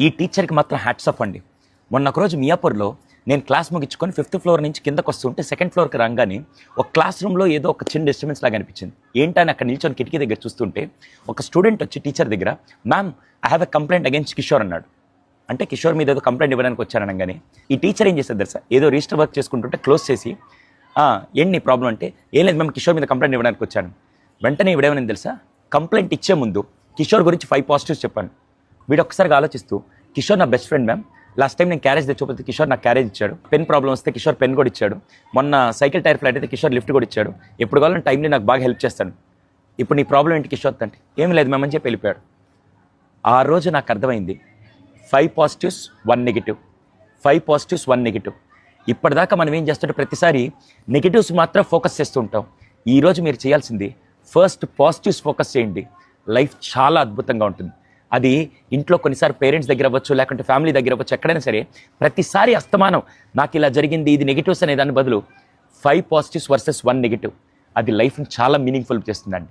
ఈ టీచర్కి మాత్రం హ్యాట్స్ ఆఫ్ అండి. మొన్న ఒకరోజు మియాపూర్లో నేను క్లాస్ ముగించుకొని 5th ఫ్లోర్ నుంచి కిందకు వస్తుంటే 2nd ఫ్లోర్కి రాగానే ఒక క్లాస్ రూమ్లో ఏదో ఒక చిన్న డిస్టర్బెన్స్ లాగా అనిపించింది. ఏంటని అక్కడ నిల్చొని కిటికీ దగ్గర చూస్తుంటే ఒక స్టూడెంట్ వచ్చి టీచర్ దగ్గర, ma'am I have a complaint against Kishore అన్నాడు. అంటే కిషోర్ మీద ఏదో కంప్లైంట్ ఇవ్వడానికి వచ్చాననగానే ఈ టీచర్ ఏం చేస్తుంది తెలుసా, ఏదో రిజిస్టర్ వర్క్ చేసుకుంటుంటే క్లోజ్ చేసి, ఏంటి నీ ప్రాబ్లం అంటే, ఏం లేదు మేము కిషోర్ మీద కంప్లైంట్ ఇవ్వడానికి వచ్చాను. వెంటనే ఇవిడేమని తెలుసా, కంప్లైంట్ ఇచ్చే ముందు కిషోర్ గురించి 5 పాజిటివ్స్ చెప్పాను. వీడు ఒక్కసారిగా ఆలోచిస్తూ, కిషోర్ నా best friend ma'am, last time నేను క్యారేజ్ తెచ్చిపోతే కిషోర్ నాకు క్యారేజ్ ఇచ్చాడు, పెన్ ప్రాబ్లం వస్తే కిషోర్ పెన్ కూడా ఇచ్చాడు, మొన్న సైకిల్ టైర్ ఫ్లాట్ అయితే కిషోర్ లిఫ్ట్ కూడా ఇచ్చాడు, ఎప్పుడు కావాలని టైంని నాకు బాగా హెల్ప్ చేస్తాను. ఇప్పుడు నీ ప్రాబ్లం ఏంటి కిషోర్ అంటే, ఏం లేదు మ్యామ్ అని చెప్పి వెళ్ళిపోయాడు. ఆ రోజు నాకు అర్థమైంది, 5 పాజిటివ్స్ 1 నెగిటివ్, 5 పాజిటివ్స్ 1 నెగిటివ్. ఇప్పటిదాకా మనం ఏం చేస్తుంటే ప్రతిసారి నెగిటివ్స్ మాత్రం ఫోకస్ చేస్తూ ఉంటాం. ఈరోజు మీరు చేయాల్సింది ఫస్ట్ పాజిటివ్స్ ఫోకస్ చేయండి. లైఫ్ చాలా అద్భుతంగా ఉంటుంది. అది ఇంట్లో కొన్నిసారి పేరెంట్స్ దగ్గర అవ్వచ్చు, లేకుంటే ఫ్యామిలీ దగ్గర అవ్వచ్చు, ఎక్కడైనా సరే ప్రతిసారి అస్తమానం నాకు ఇలా జరిగింది ఇది నెగిటివ్స్ అనే దాని బదులు 5 పాజిటివ్స్ వర్సెస్ 1 నెగిటివ్, అది లైఫ్ని చాలా మీనింగ్ఫుల్ చేస్తుందండి.